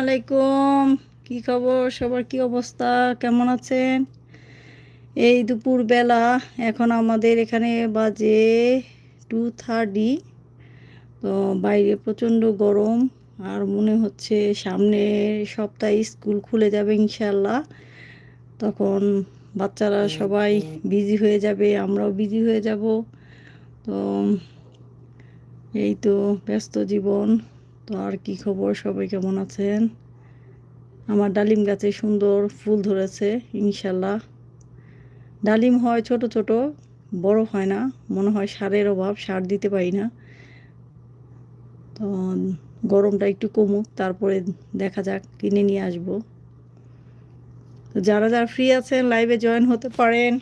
আলাইকুম। কি খবর সবার, কি অবস্থা, কেমন আছেন? এই দুপুর বেলা এখন আমাদের এখানে বাজে 2:30। তো বাইরে প্রচণ্ড গরম, আর মনে হচ্ছে সামনের সপ্তাহে স্কুল খুলে যাবে ইনশাল্লাহ। তখন বাচ্চারা সবাই বিজি হয়ে যাবে, আমরাও বিজি হয়ে যাব। তো এই তো ব্যস্ত জীবন। তো আর কি খবর, সবাই কেমন আছেন? আমার ডালিম গাছে সুন্দর ফুল ধরেছে ইনশাল্লাহ। ডালিম হয় ছোট ছোট, বড় হয় না, মনে হয় সারের অভাব, সার দিতে পারি না। তো গরমটা একটু কমুক, তারপরে দেখা যাক, কিনে নিয়ে আসবো। তো যারা যারা ফ্রি আছেন লাইভে জয়েন হতে পারেন।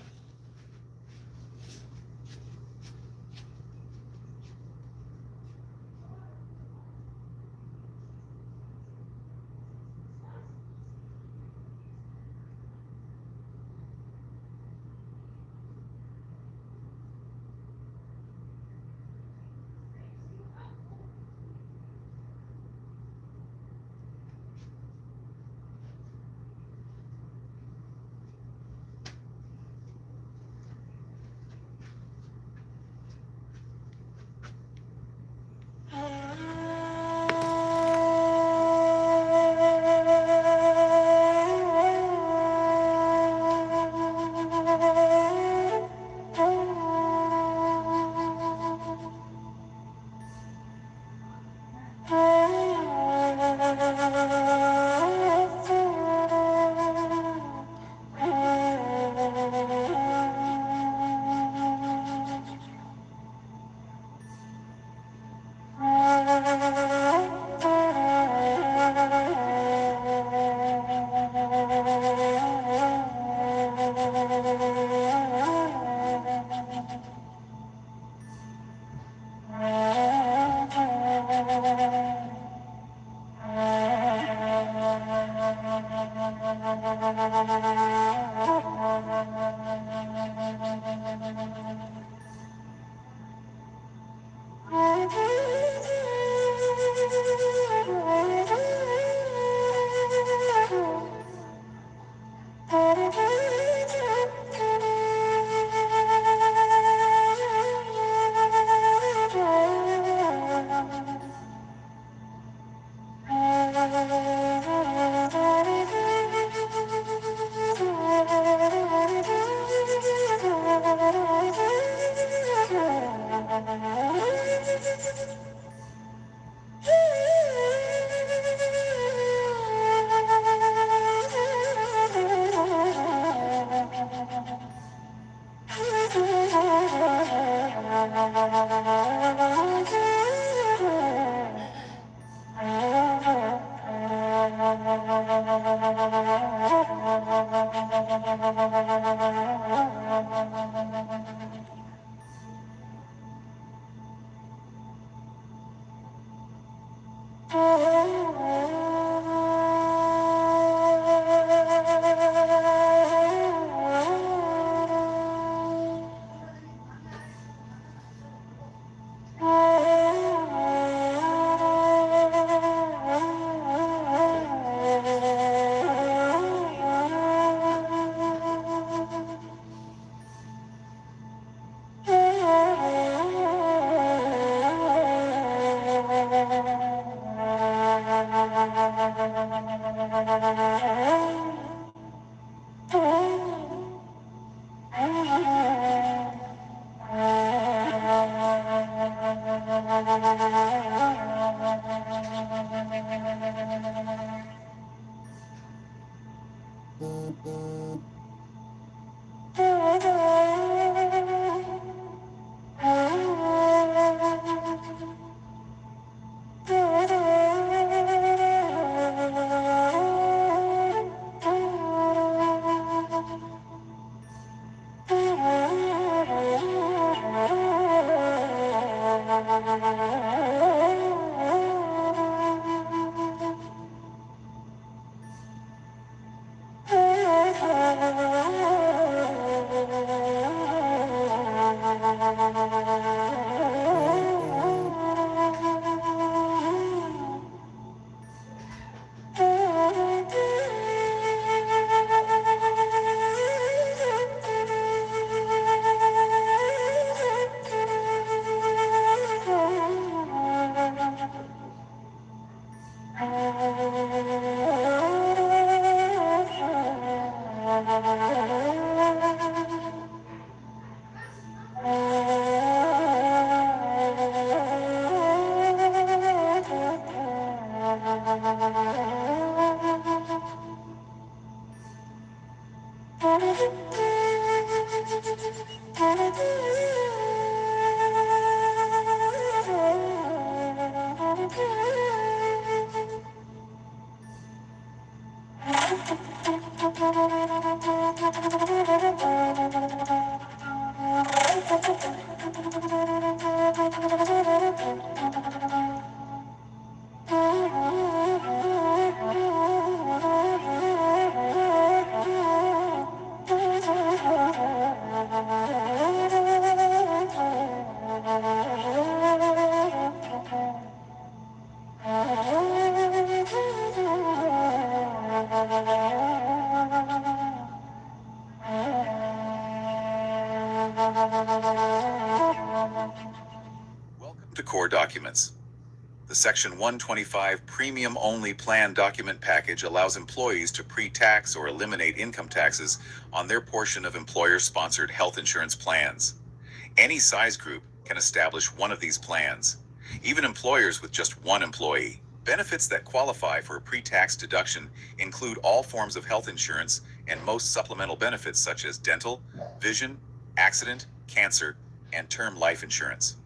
Welcome to Core Documents. The Section 125 Premium Only Plan Document Package allows employees to pre-tax or eliminate income taxes on their portion of employer-sponsored health insurance plans. Any size group can establish one of these plans. Even employers with just one employee. Benefits that qualify for a pre-tax deduction include all forms of health insurance and most supplemental benefits such as dental, vision, accident, cancer, and term life insurance.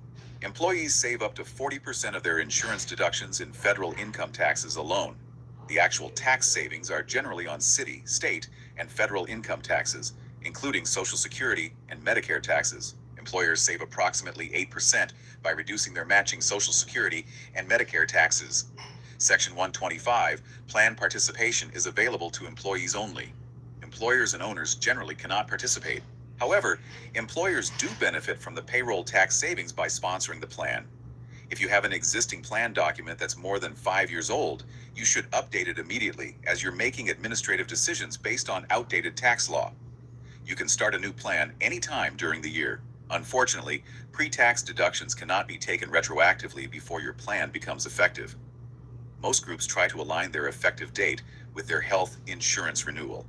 Employees save up to 40% of their insurance deductions in federal income taxes alone. The actual tax savings are generally on city, state, and federal income taxes, including Social Security and Medicare taxes. Employers save approximately 8% by reducing their matching Social Security and Medicare taxes. Section 125, plan participation is available to employees only. Employers and owners generally cannot participate. However, employers do benefit from the payroll tax savings by sponsoring the plan. If you have an existing plan document that's more than 5 years old, you should update it immediately as you're making administrative decisions based on outdated tax law. You can start a new plan anytime during the year. Unfortunately, pre-tax deductions cannot be taken retroactively before your plan becomes effective. Most groups try to align their effective date with their health insurance renewal.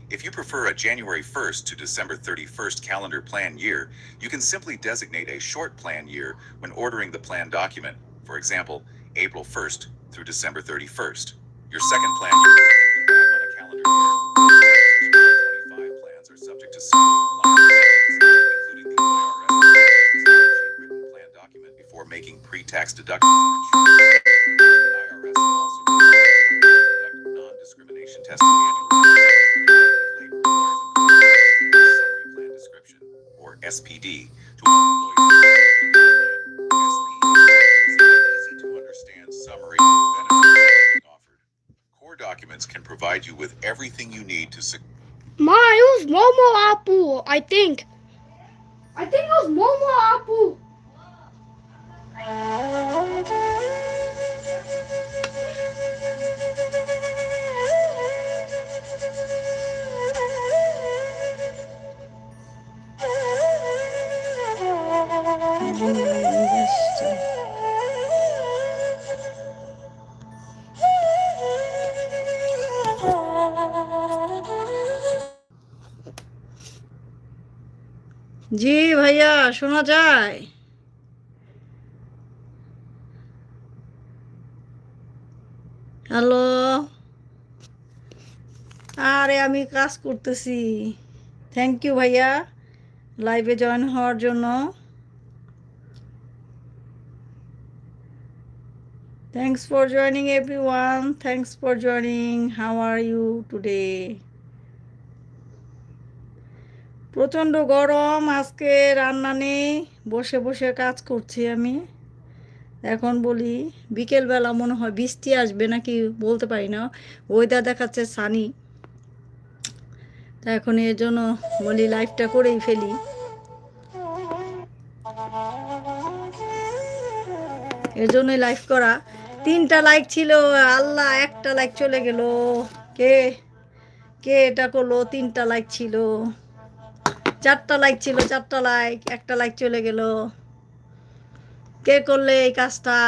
If you prefer a January 1st to December 31st calendar plan year, you can simply designate a short plan year when ordering the plan document. For example, April 1st through December 31st. Your second plan year will then be back on a calendar year. Section 125 plans are subject to several compliance requirements, including the IRS written plan document before making pre-tax deductions for insurance. The IRS will also conduct non-discrimination testing annually. Summary plan description, or SPD, to all employees. SPD is an easy-to-understand summary of the benefits being offered. Core documents can provide you with everything you need to Ma, it was Momo Apu, I think. I think it was Momo Apu. জি ভাইয়া, শোনা যায়? Hello? আরে আমি কাজ করতেছি। Thank you ভাইয়া লাইভে join হওয়ার জন্য। Thanks for joining everyone. Thanks for joining. How are you today? প্রচণ্ড গরম, আজকে রান্না নেই, বসে বসে কাজ করছি আমি। এখন বলি বিকেলবেলা মনে হয় বৃষ্টি আসবে নাকি বলতে পারি না, ওয়েদার দেখাচ্ছে সানি। তা এখন এর জন্য বলি লাইভটা করেই ফেলি। এর জন্যই লাইভ করা। 3টা লাইক ছিল, আল্লাহ একটা লাইক চলে গেল। কে কে এটা করলো? 3টা লাইক ছিল, 4টা লাইক ছিল, 4টা লাইক, একটা লাইক চলে গেল। কে করলে এই কাজটা?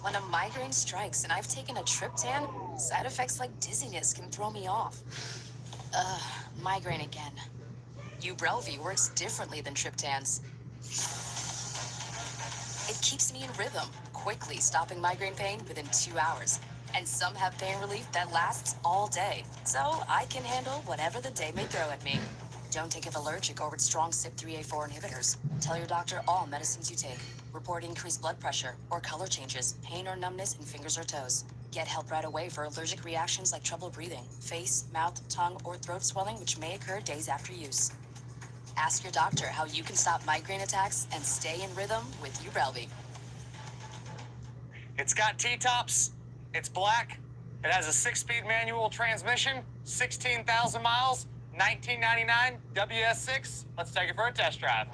When a migraine strikes and I've taken a triptan, side effects like dizziness can throw me off. Ugh, migraine again. Ubrelvy works differently than triptans. It keeps me in rhythm, quickly stopping migraine pain within 2 hours. And some have pain relief that lasts all day, so I can handle whatever the day may throw at me. Don't take if allergic or with strong CYP3A4 inhibitors. Tell your doctor all medicines you take. Report increased blood pressure or color changes, pain or numbness in fingers or toes. Get help right away for allergic reactions like trouble breathing, face, mouth, tongue, or throat swelling, which may occur days after use. Ask your doctor how you can stop migraine attacks and stay in rhythm with Ubrelvy. It's got T-tops, it's black, it has a 6-speed manual transmission, 16,000 miles, 1999 WS6. Let's take it for a test drive.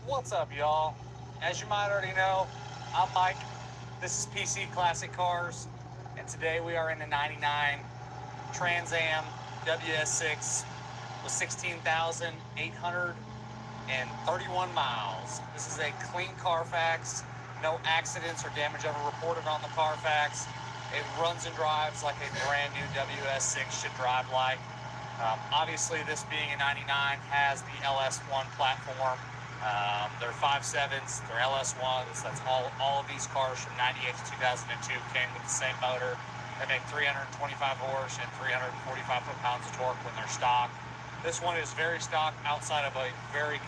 What's up, y'all? As you might already know, I'm Mike. This is PC Classic Cars, and today we are in the 99 Trans Am WS6 with 16,831 miles. This is a clean Carfax. No accidents or damage ever reported on the Carfax. It runs and drives like a brand new WS6 should drive like. Obviously, this being a 99 has the LS1 platform. They're 5.7s, they're LS1s. That's all of these cars from 98 to 2002 came with the same motor. They make 325 horse and 345 foot-pounds of torque when they're stock. This one is very stock outside of a very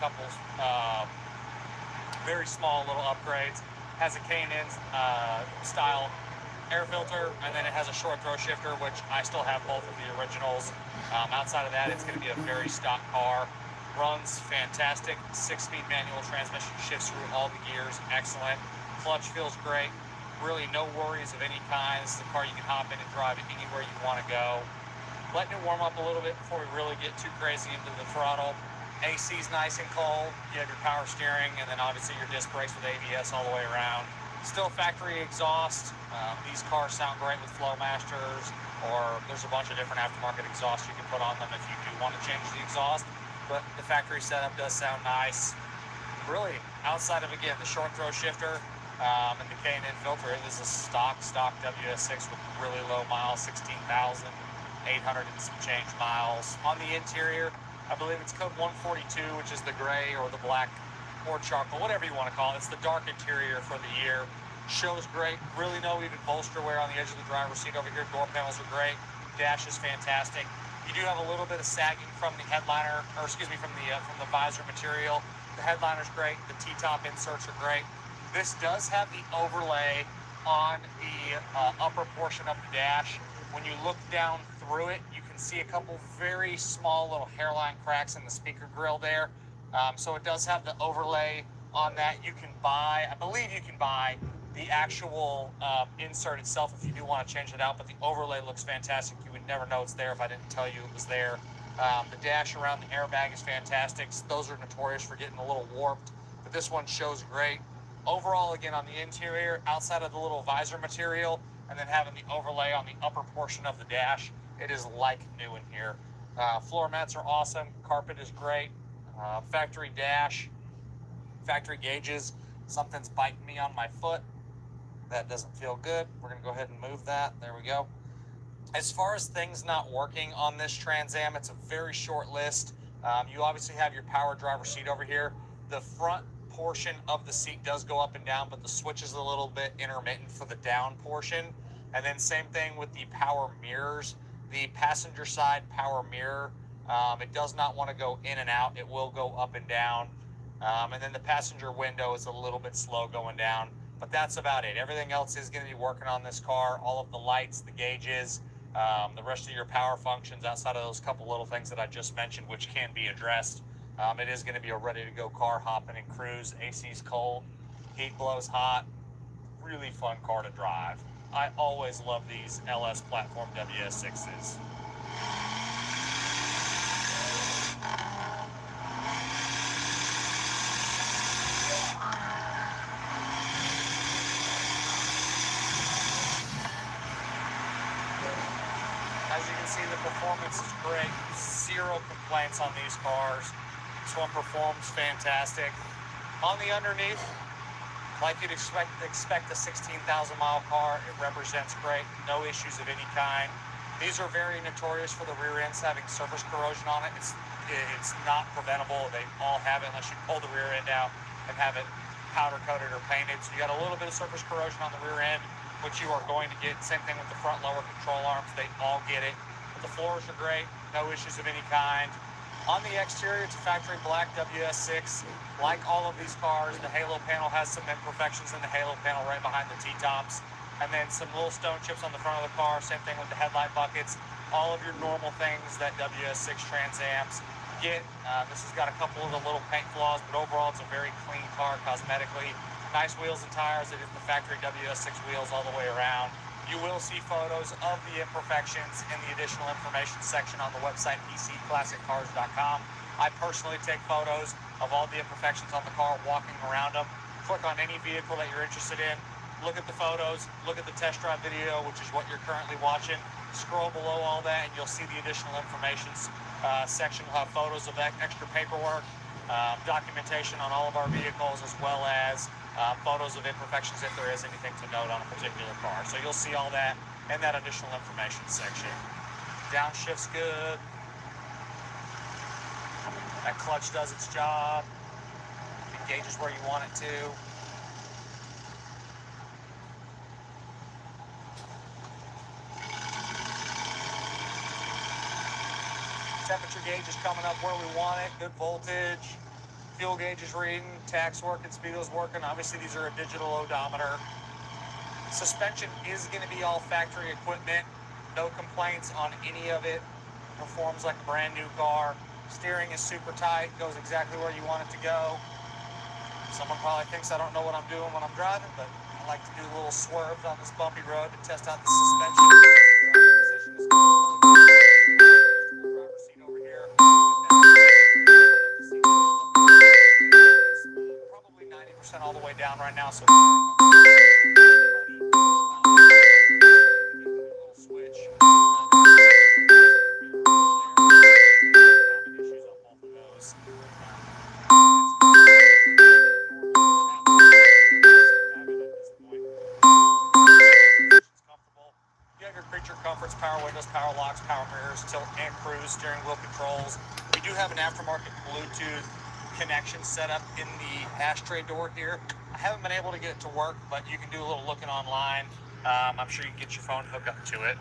small little upgrades. Has a K&N style air filter, and then it has a short throw shifter, which I still have both of the originals. Outside of that, it's going to be a very stock car. Runs fantastic. 6-speed manual transmission, shifts through all the gears, excellent. Clutch feels great. Really no worries of any kind. This is a car you can hop in and drive it anywhere you want to go. Letting it warm up a little bit before we really get too crazy into the throttle. AC's nice and cold. You have your power steering, and then obviously your disc brakes with ABS all the way around. Still factory exhaust. These cars sound great with Flowmasters, or there's a bunch of different aftermarket exhausts you can put on them if you do want to change the exhaust. But the factory setup does sound nice. Really, outside of, again, the short throw shifter and the K&N filter, it is a stock WS6 with really low miles, 16,800 and some change miles. On the interior, I believe it's code 142, which is the gray or the black or charcoal, whatever you want to call it. It's the dark interior for the year. Shows great. Really no even bolster wear on the edge of the driver's seat over here. Door panels are great. Dash is fantastic. You do have a little bit of sagging from the headliner, or excuse me, from the visor material. The headliner's great. The T-top inserts are great. This does have the overlay on the upper portion of the dash. When you look down through it, you can see a couple very small little hairline cracks in the speaker grill there. So it does have the overlay on that. You can buy, I believe you can buy the actual insert itself if you do want to change it out, but the overlay looks fantastic. You would never know it's there if I didn't tell you it was there. The dash around the airbag is fantastic. Those are notorious for getting a little warped, but this one shows great. Overall, again, on the interior, outside of the little visor material, and then having the overlay on the upper portion of the dash, it is like new in here. Floor mats are awesome. Carpet is great. Factory dash, factory gauges. Something's biting me on my foot. That doesn't feel good. We're going to go ahead and move that. There we go. As far as things not working on this Trans Am, it's a very short list. You obviously have your power driver seat over here. The front portion of the seat does go up and down, but the switch is a little bit intermittent for the down portion. And then same thing with the power mirrors. The passenger side power mirror, it does not want to go in and out. It will go up and down. And then the passenger window is a little bit slow going down, but that's about it. Everything else is going to be working on this car. All of the lights, the gauges, the rest of your power functions outside of those couple little things that I just mentioned, which can be addressed. It is going to be a ready-to-go car, hopping and cruise. AC's cold, heat blows hot. Really fun car to drive. I always love these LS platform WS6s. As you can see, the performance is great. Zero complaints on these cars. This one performs fantastic. On the underneath, like you'd expect a 16,000 mile car, it represents great. No issues of any kind. These are very notorious for the rear ends having surface corrosion on it. It's not preventable. They all have it unless you pull the rear end out and have it powder coated or painted. So you got a little bit of surface corrosion on the rear end, which you are going to get. Same thing with the front lower control arms. They all get it. But the floors are great. No issues of any kind. On the exterior, it's a factory black WS6. Like all of these cars, the halo panel has some imperfections in the halo panel right behind the T-tops. and then some little stone chips on the front of the car. Same thing with the headlight buckets. All of your normal things that WS6 Trans Ams get. This has got a couple of the little paint flaws, but overall it's a very clean car cosmetically. Nice wheels and tires. It is the factory WS6 wheels all the way around. You will see photos of the imperfections in the additional information section on the website pcclassiccars.com. I personally take photos of all the imperfections on the car, walking around them. Click on any vehicle that you're interested in, look at the photos, look at the test drive video, which is what you're currently watching. Scroll below all that and you'll see the additional information section will have photos of extra paperwork, documentation on all of our vehicles, as well as photos of imperfections if there is anything to note on a particular car. So you'll see all that in that additional information section. Downshift's good. That clutch does its job. Engages where you want it to. Temperature gauge is coming up where we want it. Good voltage. Fuel gauge is reading. Tach's working. Speedo's working. Obviously, these are a digital odometer. Suspension is going to be all factory equipment. No complaints on any of it. Performs like a brand new car. Steering is super tight. Goes exactly where you want it to go. Someone probably thinks I don't know what I'm doing when I'm driving, but I like to do little swerves on this bumpy road to test out the suspension. Position is driver's seat over here. It's probably 90% all the way down right now, so little switch. Issues on both of those. You have your creature comforts, power windows, power locks, power mirrors, tilt and cruise, steering wheel controls. We do have an aftermarket Bluetooth connection set up in the ashtray door here. I haven't been able to get it to work, but you can do a little looking online. I'm sure you can get your phone hooked up to it.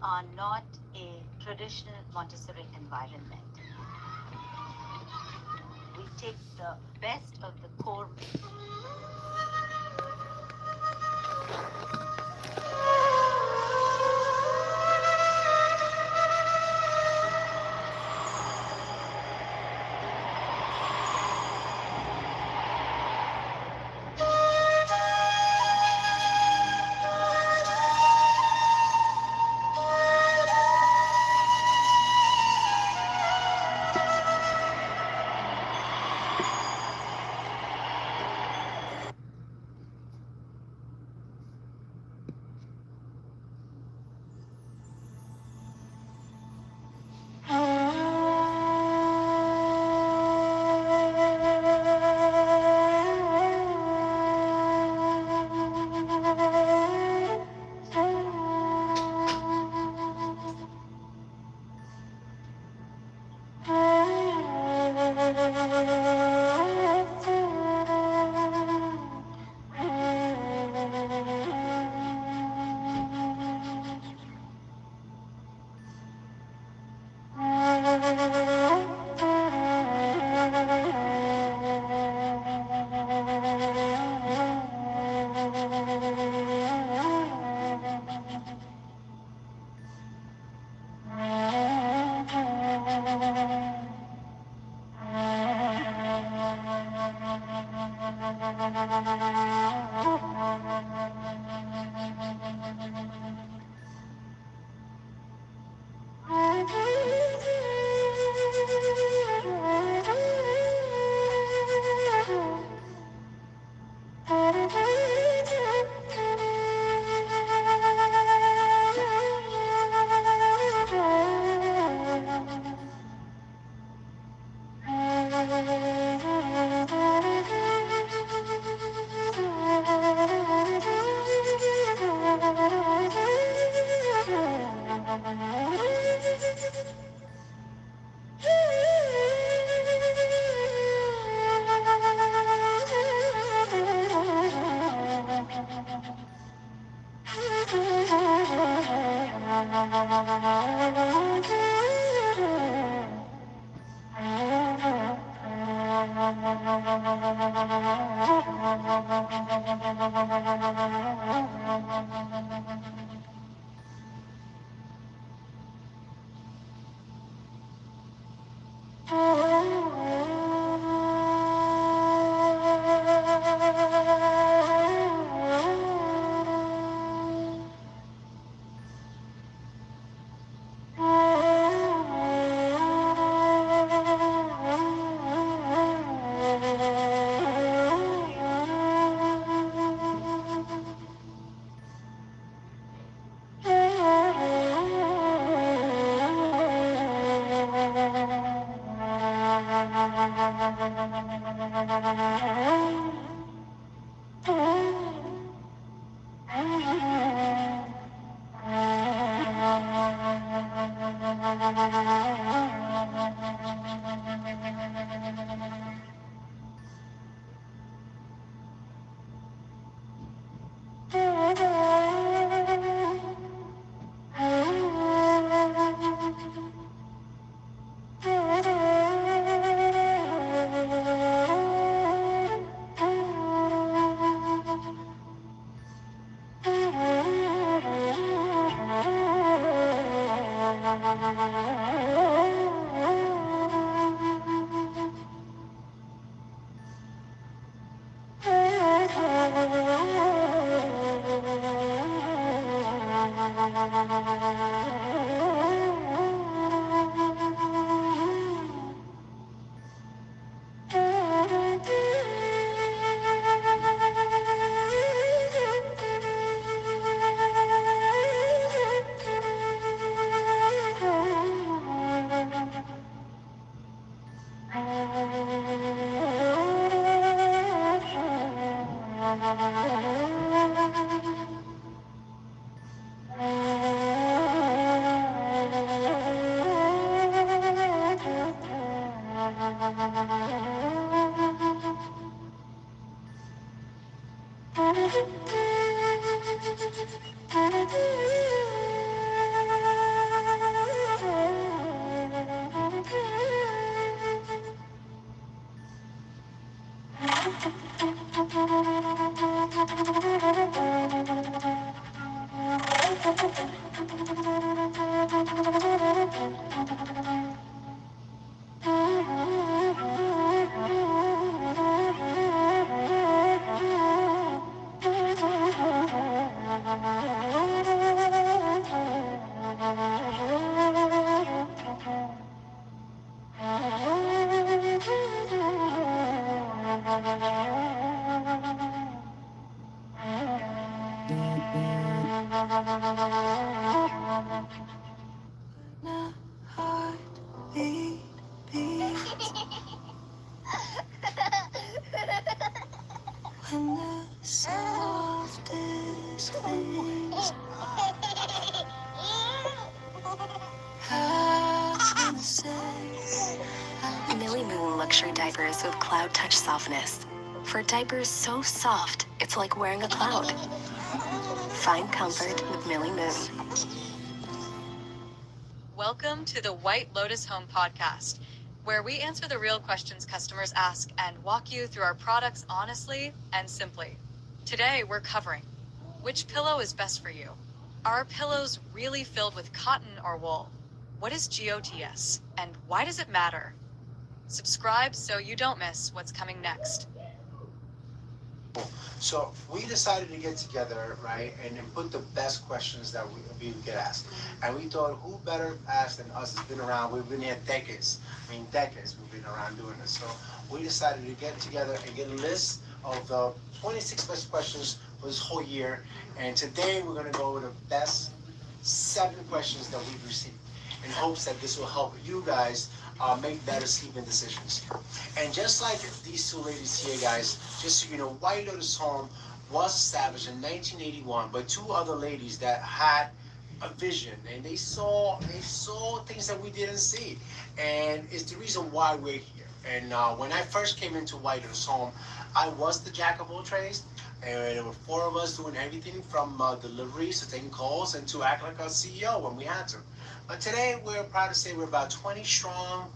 are not a traditional Montessori environment. We take the best of the core. Millie Moon Luxury Diapers with Cloud Touch Softness. For diapers so soft, it's like wearing a cloud. Find comfort with Millie Moon. Welcome to the White Lotus Home podcast, where we answer the real questions customers ask and walk you through our products honestly and simply. Today, we're covering which pillow is best for you. Are pillows really filled with cotton or wool? What is GOTS and why does it matter? Subscribe so you don't miss what's coming next. So we decided to get together, right, and then put the best questions that we could ask. And we thought, who better ask than us? Has been around. We've been here decades. I mean, decades we've been around doing this. So we decided to get together and get a list of the 26 best questions for this whole year. And today we're going to go over the best 7 questions that we've received in hopes that this will help you guys make better sleeping decisions. And just like these 2 ladies here, guys, just so you know, White Lotus Home was established in 1981 by 2 other ladies that had a vision, and they saw things that we didn't see, and it's the reason why we're here. And when I first came into White Lotus Home, I was the jack of all trades, and there were 4 of us doing everything from deliveries to taking calls and to act like a CEO when we had to. But today we're proud to say we're about 20 strong.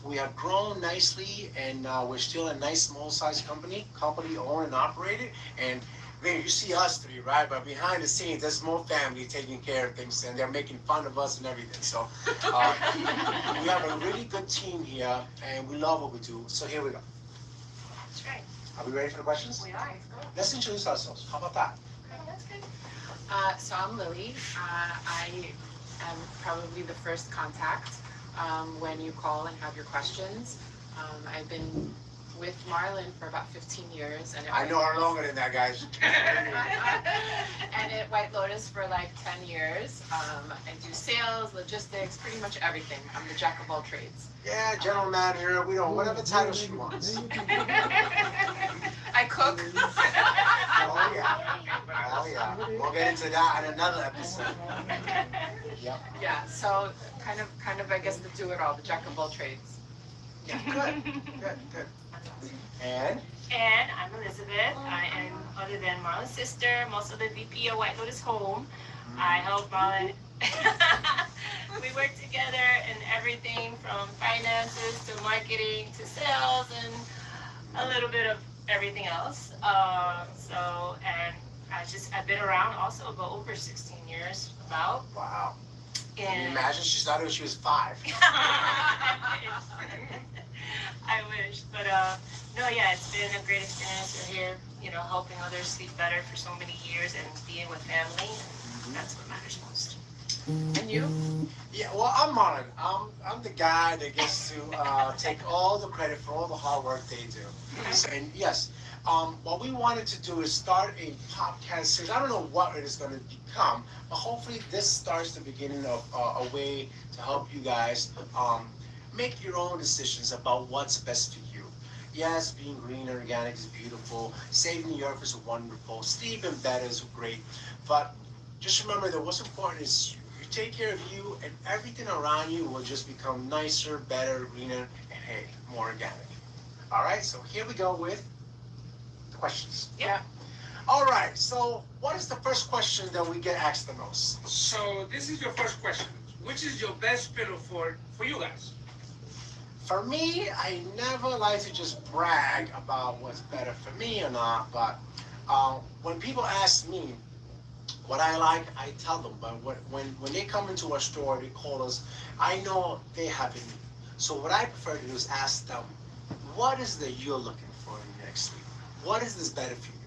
We have grown nicely, and we're still a nice small-sized company owned and operated. And man, you see us 3, right? But behind the scenes, there's more family taking care of things, and they're making fun of us and everything. So we have a really good team here, and we love what we do. So here we go. That's right. Are we ready for the questions? We are. Let's introduce ourselves. How about that? Okay, that's good. So I'm Lily. I am probably the first contact when you call and have your questions. I've been with Marlon for about 15 years. And I know her longer than that, guys. And at White Lotus for like 10 years. I do sales, logistics, pretty much everything. I'm the jack of all trades. Yeah, general manager, we don't, whatever title she wants. I cook. Oh yeah, we'll get into that in another episode. Yep. Yeah, so kind of, I guess the do-it-all, the jack of all trades. Yeah, good. And I'm Elizabeth. I am, other than Marlon's sister, I'm also the VP of White Lotus Home. I help Marlon. We work together in everything from finances to marketing to sales and a little bit of everything else. And I've been around also about over 16 years, about. wow. Can you And imagine she started when she was 5? I wish, but no, yeah, it's been a great experience. We're here, helping others sleep better for so many years and being with family. And that's what matters most. And you? Yeah, well, I'm Marlon. I'm the guy that gets to take all the credit for all the hard work they do. And yes, what we wanted to do is start a podcast series. I don't know what it is going to become, but hopefully this starts the beginning of a way to help you guys make your own decisions about what's best for you. Yes, being green and organic is beautiful. Saving the earth is wonderful. Sleeping better is great. But just remember that what's important is you take care of you, and everything around you will just become nicer, better, greener, and hey, more organic. All right, so here we go with the questions. Yeah. All right, so what is the first question that we get asked the most? So this is your first question. Which is your best pillow for you guys? For me, I never like to just brag about what's better for me or not, but when people ask me what I like, I tell them. But when they come into our store, they call us, I know they have a need. So what I prefer to do is ask them, what is that you're looking for in your next sleep? What is this better for you?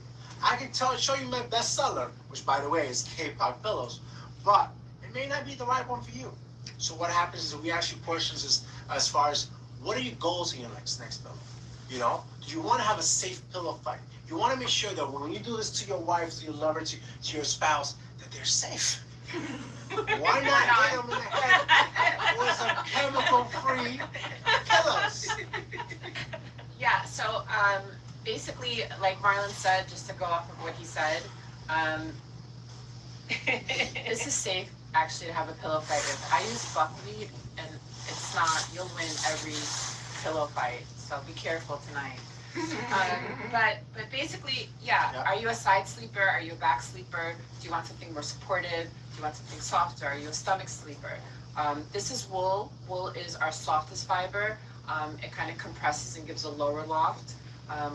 I can show you my bestseller, which by the way is K-pop pillows, but it may not be the right one for you. So what happens is we ask you questions as far as what are your goals in your next pillow? Do you want to have a safe pillow fight? You want to make sure that when you do this to your wife, to your lover, to your spouse, that they're safe. Why not hit him in the head with some chemical-free pillows? Yeah, so basically, like Marlon said, just to go off of what he said, this is safe actually to have a pillow fight with. I use buckwheat, and it's not, you'll win every pillow fight, so be careful tonight. But basically, yeah, are you a side sleeper? Are you a back sleeper? Do you want something more supportive? Do you want something softer? Are you a stomach sleeper? This is wool. Wool is our softest fiber. It kind of compresses and gives a lower loft.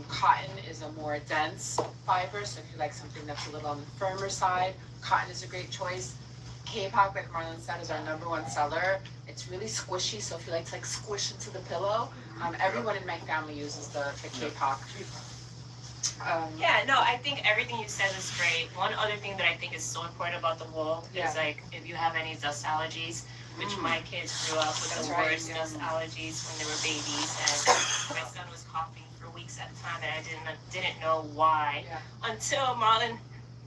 Cotton is a more dense fiber, so if you like something that's a little on the firmer side, cotton is a great choice. K-pop, like Marlon said, is our #1 seller. It's really squishy, so if you like to squish into the pillow, everyone in my family uses the K-pop. Yeah, no, I think everything you said is great. One other thing that I think is so important about the wool is like if you have any dust allergies, which my kids grew up with the worst dust allergies when they were babies, and my son was coughing for weeks at a time, and I didn't know why until Marlon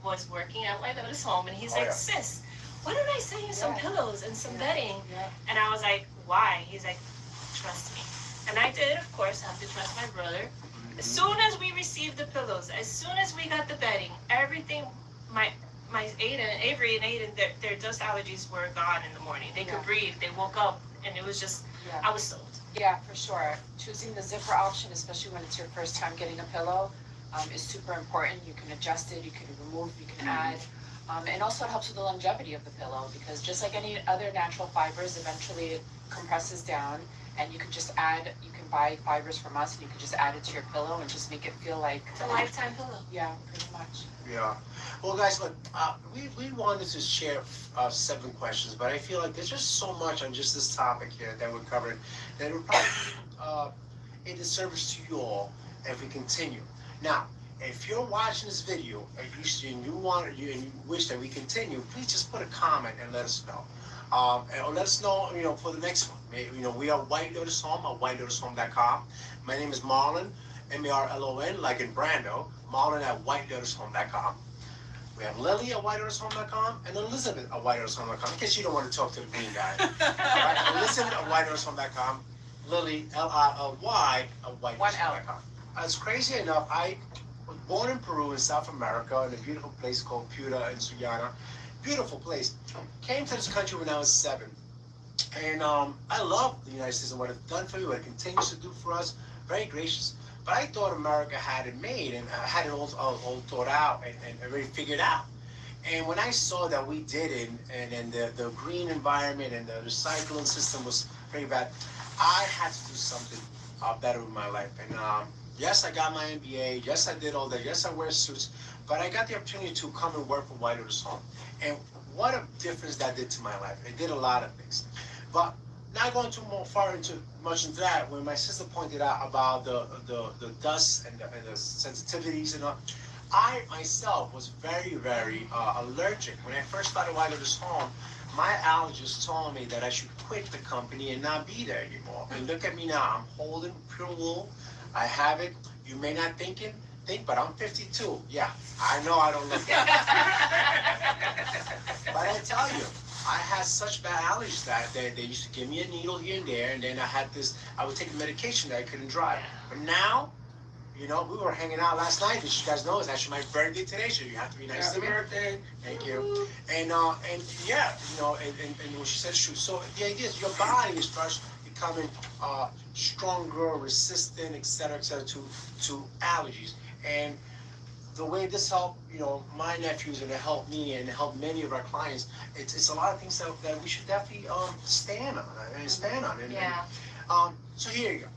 was working at White Lotus Home, and he's like, sis, why don't I send you some pillows and some bedding? And I was like, why? He's like, trust me. And I did, of course, have to trust my brother. As soon as we received the pillows, as soon as we got the bedding, everything, my Avery and Aiden, their dust allergies were gone in the morning. They could breathe. They woke up, and it was just, I was sold. Yeah, for sure. Choosing the zipper option, especially when it's your first time getting a pillow, is super important. You can adjust it, you can remove, you can add. And also it helps with the longevity of the pillow, because just like any other natural fibers, eventually it compresses down, and you can just add, you can buy fibers from us, and you can just add it to your pillow and just make it feel like It's a lifetime pillow. Yeah, pretty much. Yeah. Well, guys, look, we wanted to share 7 questions, but I feel like there's just so much on just this topic here that we're covering that it would probably be a disservice to you all if we continue. Now, if you're watching this video and you wish that we continue, please just put a comment and let us know. Or let us know, for the next one. We are White Lotus Home at whitelotushome.com. My name is Marlon, Marlon, like in Brando. Marlon at whitelotushome.com. We have Lily at whitelotushome.com and Elizabeth at whitelotushome.com, in case you don't want to talk to the green guy. All right, Elizabeth at whitelotushome.com. Lily, L-I-L-Y, at whitelotushome.com. As crazy enough, I was born in Peru in South America in a beautiful place called Piura in Sullana. Beautiful place. Came to this country when I was 7. And I love the United States and what it's done for me, what it continues to do for us. Very gracious. But I thought America had it made and had it all thought out and already figured out. And when I saw that we did it, and the green environment and the recycling system was very bad, I had to do something better with my life. And yes, I got my MBA. Yes, I did all that. Yes, I wear suits. But I got the opportunity to come and work for White Lotus Home. And what a difference that did to my life. It did a lot of things. But not going too much into that, when my sister pointed out about the dust and the sensitivities and all, I myself was very, very allergic. When I first started White Lotus Home, my allergist told me that I should quit the company and not be there anymore. And look at me now, I'm holding pure wool. I have it. You may not think, but I'm 52. Yeah, I know I don't look that. But I tell you, I had such bad allergies that they used to give me a needle here and there, and then I would take a medication that I couldn't drive. But now, we were hanging out last night, as you guys know, it's actually my birthday today, so you have to be nice to me. Happy birthday. Thank you. And yeah, and what she said is true. So the idea is your body starts becoming stronger, resistant, et cetera, to allergies. And the way this helped, my nephews, and it helped me and it helped many of our clients, it's a lot of things that we should definitely stand on. So here you go.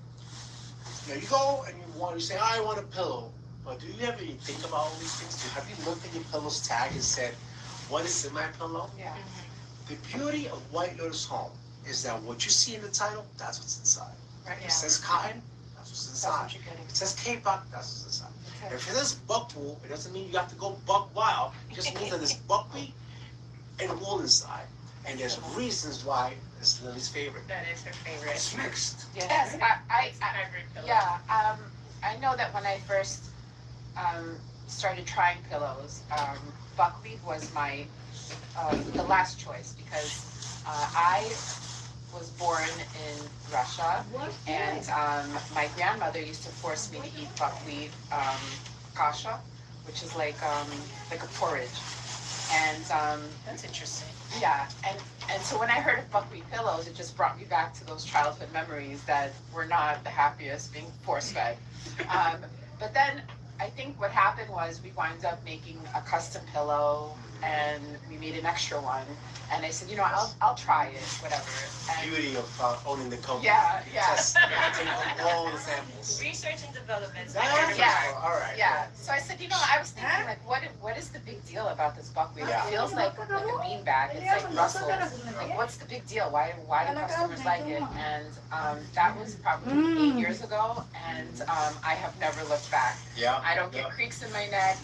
You go and you say, I want a pillow. But do you ever think about all these things? Have you looked at your pillow's tag and said, what is in my pillow? Yeah. The beauty of White Lotus Home is that what you see in the title, that's what's inside. Right. It says cotton, that's what's inside. That's what you're getting. It says K-pop, that's what's inside. Okay. If it says buck wool, it doesn't mean you have to go buck wild. It just means that there's buckwheat and wool inside. And there's reasons why it's Lily's favorite. That is her favorite. It's mixed. Yes, I know that when I first started trying pillows, buckwheat was my the last choice because I was born in Russia, and my grandmother used to force me to eat buckwheat kasha, which is like a porridge. And That's interesting. yeah, and so when I heard of buckwheat pillows, it just brought me back to those childhood memories that were not the happiest, being force fed. But then I think what happened was we wound up making a custom pillow, and we made an extra one. And I said, I'll try it, whatever. And Beauty of owning the company. Yeah, yeah. Just take all the samples. Research and development. Yeah. All right. Yeah. So I said, I was thinking, like, what is the big deal about this buckwheat? Yeah. It feels like a bean bag. It's like Brussels. Like, what's the big deal? Why do customers like it? And that was probably 8 years ago, and I have never looked back. Yeah. I don't get yeah. creaks in my neck.